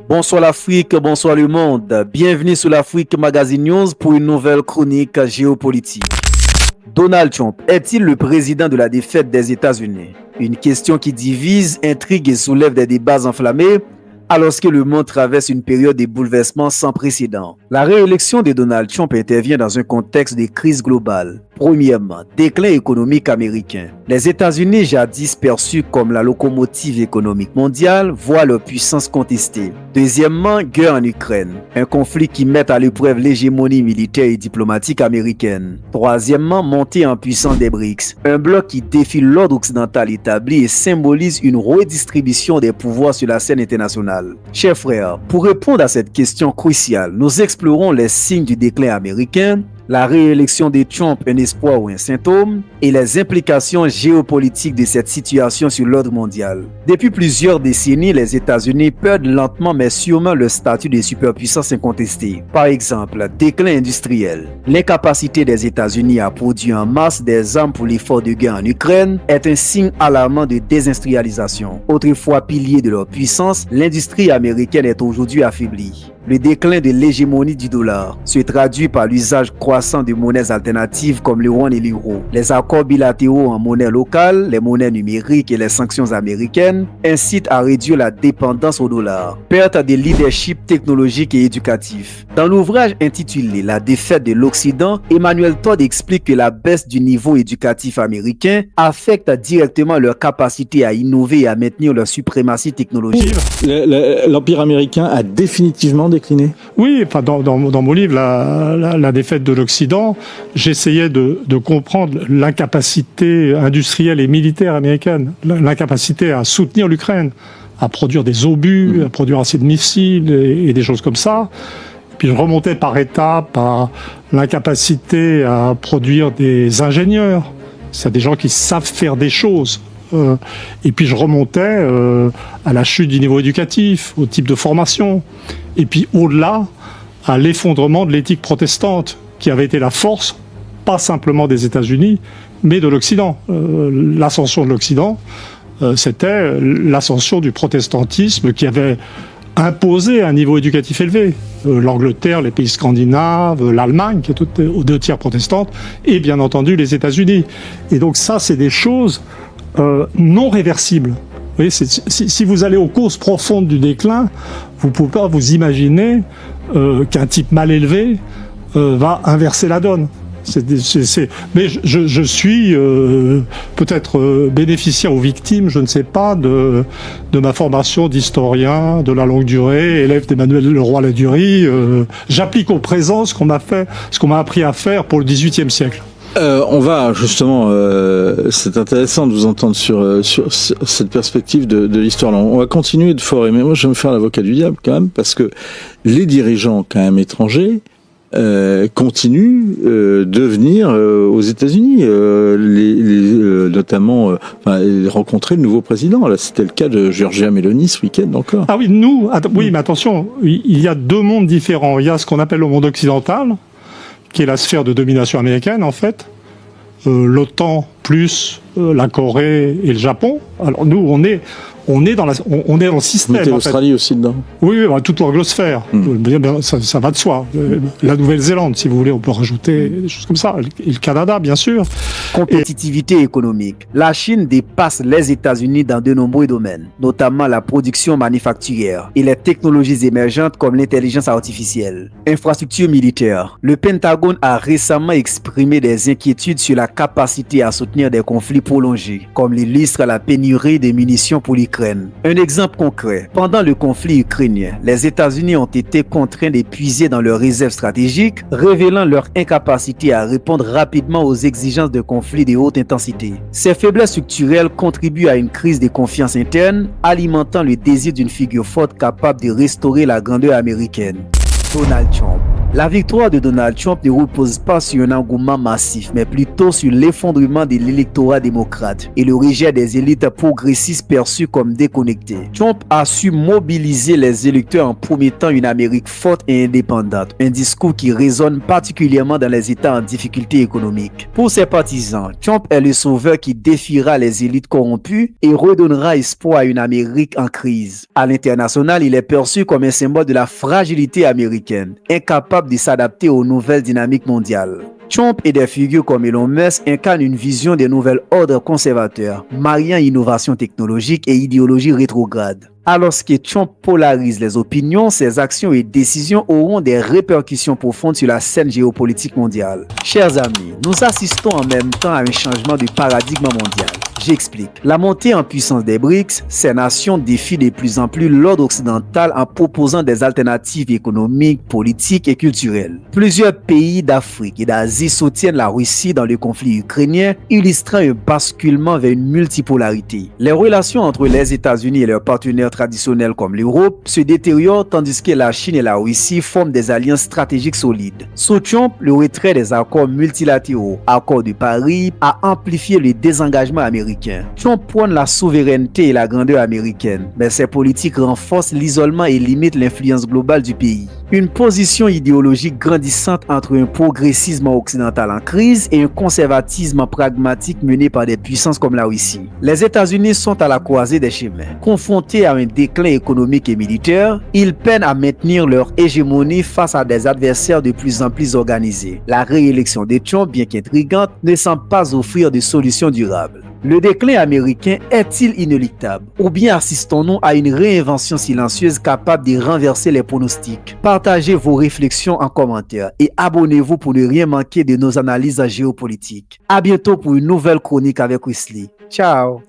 Bonsoir l'Afrique, bonsoir le monde. Bienvenue sur l'Afrique Magazine News pour une nouvelle chronique géopolitique. Donald Trump est-il le président de la défaite des États-Unis? Une question qui divise, intrigue et soulève des débats enflammés alors que le monde traverse une période de bouleversements sans précédent. La réélection de Donald Trump intervient dans un contexte de crise globale. Premièrement, déclin économique américain. Les États-Unis, jadis perçus comme la locomotive économique mondiale, voient leur puissance contestée. Deuxièmement, guerre en Ukraine. Un conflit qui met à l'épreuve l'hégémonie militaire et diplomatique américaine. Troisièmement, montée en puissance des BRICS. Un bloc qui défie l'ordre occidental établi et symbolise une redistribution des pouvoirs sur la scène internationale. Chers frères, pour répondre à cette question cruciale, nous explorons les signes du déclin américain, la réélection de Trump, un espoir ou un symptôme, et les implications géopolitiques de cette situation sur l'ordre mondial. Depuis plusieurs décennies, les États-Unis perdent lentement mais sûrement le statut de superpuissance incontestée. Par exemple, déclin industriel. L'incapacité des États-Unis à produire en masse des armes pour l'effort de guerre en Ukraine est un signe alarmant de désindustrialisation. Autrefois pilier de leur puissance, l'industrie américaine est aujourd'hui affaiblie. Le déclin de l'hégémonie du dollar se traduit par l'usage croissant de monnaies alternatives comme le yuan et l'euro. Les accords bilatéraux en monnaie locale, les monnaies numériques et les sanctions américaines incitent à réduire la dépendance au dollar. Perte de leadership technologique et éducatif. Dans l'ouvrage intitulé La défaite de l'Occident, Emmanuel Todd explique que la baisse du niveau éducatif américain affecte directement leur capacité à innover et à maintenir leur suprématie technologique. L'Empire américain a définitivement décliné. Oui, enfin dans mon livre, la défaite de l'Occident, j'essayais de comprendre l'incapacité industrielle et militaire américaine, l'incapacité à soutenir l'Ukraine, à produire des obus, à produire assez de missiles et des choses comme ça. Puis je remontais par étapes à l'incapacité à produire des ingénieurs, c'est des gens qui savent faire des choses. Et puis je remontais à la chute du niveau éducatif, au type de formation, et puis au-delà à l'effondrement de l'éthique protestante, qui avait été la force, pas simplement des États-Unis, mais de l'Occident. L'ascension de l'Occident, c'était l'ascension du protestantisme qui avait imposé un niveau éducatif élevé. L'Angleterre, les pays scandinaves, l'Allemagne, qui est aux 2 tiers protestante, et bien entendu les États-Unis. Et donc ça, c'est des choses non réversibles. Vous voyez, si vous allez aux causes profondes du déclin, vous ne pouvez pas vous imaginer qu'un type mal élevé va inverser la donne. Mais je suis peut-être bénéficiaire ou victime, je ne sais pas, de ma formation d'historien de la longue durée, élève d'Emmanuel Leroy-Ladurie. J'applique au présent ce qu'on m'a appris à faire pour le XVIIIe siècle. On va justement, c'est intéressant de vous entendre sur cette perspective de l'histoire. On va continuer de forer, mais moi je vais me faire l'avocat du diable quand même, parce que les dirigeants quand même étrangers continuent de venir aux États-Unis, notamment rencontrer le nouveau président. Là, c'était le cas de Giorgia Meloni ce week-end encore. Ah oui, oui, mais attention, il y a 2 mondes différents. Il y a ce qu'on appelle le monde occidental, qui est la sphère de domination américaine, en fait. L'OTAN plus la Corée et le Japon. Alors nous, on est dans le système. Vous mettez l'Australie aussi dedans. Oui, toute l'anglosphère. Ça va de soi. La Nouvelle-Zélande, si vous voulez, on peut rajouter des choses comme ça. Et le Canada, bien sûr. Compétitivité économique. La Chine dépasse les États-Unis dans de nombreux domaines, notamment la production manufacturière et les technologies émergentes comme l'intelligence artificielle. Infrastructure militaire. Le Pentagone a récemment exprimé des inquiétudes sur la capacité à soutenir des conflits prolongés, comme l'illustre la pénurie de munitions pour l'Ukraine. Un exemple concret. Pendant le conflit ukrainien, les États-Unis ont été contraints d'épuiser dans leurs réserves stratégiques, révélant leur incapacité à répondre rapidement aux exigences de conflits de haute intensité. Ces faiblesses structurelles contribuent à une crise de confiance interne, alimentant le désir d'une figure forte capable de restaurer la grandeur américaine. Donald Trump. La victoire de Donald Trump ne repose pas sur un engouement massif, mais plutôt sur l'effondrement de l'électorat démocrate et le rejet des élites progressistes perçues comme déconnectées. Trump a su mobiliser les électeurs en promettant une Amérique forte et indépendante, un discours qui résonne particulièrement dans les États en difficulté économique. Pour ses partisans, Trump est le sauveur qui défiera les élites corrompues et redonnera espoir à une Amérique en crise. À l'international, il est perçu comme un symbole de la fragilité américaine, incapable de s'adapter aux nouvelles dynamiques mondiales. Trump et des figures comme Elon Musk incarnent une vision des nouveaux ordres conservateurs, mariant innovation technologique et idéologie rétrograde. Alors que Trump polarise les opinions, ses actions et décisions auront des répercussions profondes sur la scène géopolitique mondiale. Chers amis, nous assistons en même temps à un changement de paradigme mondial. J'explique. La montée en puissance des BRICS, ces nations défient de plus en plus l'ordre occidental en proposant des alternatives économiques, politiques et culturelles. Plusieurs pays d'Afrique et d'Asie soutiennent la Russie dans le conflit ukrainien, illustrant un basculement vers une multipolarité. Les relations entre les États-Unis et leurs partenaires traditionnels comme l'Europe se détériorent tandis que la Chine et la Russie forment des alliances stratégiques solides. Sous Trump, le retrait des accords multilatéraux, accord de Paris, a amplifié le désengagement américain. Trump prône la souveraineté et la grandeur américaine, mais ses politiques renforcent l'isolement et limitent l'influence globale du pays. Une position idéologique grandissante entre un progressisme occidental en crise et un conservatisme pragmatique mené par des puissances comme la Russie. Les États-Unis sont à la croisée des chemins. Confrontés à un déclin économique et militaire, ils peinent à maintenir leur hégémonie face à des adversaires de plus en plus organisés. La réélection de Trump, bien qu'intrigante, ne semble pas offrir de solutions durables. Le déclin américain est-il inéluctable? Ou bien assistons-nous à une réinvention silencieuse capable de renverser les pronostics? Partagez vos réflexions en commentaire et abonnez-vous pour ne rien manquer de nos analyses géopolitiques. À bientôt pour une nouvelle chronique avec Wesley. Ciao!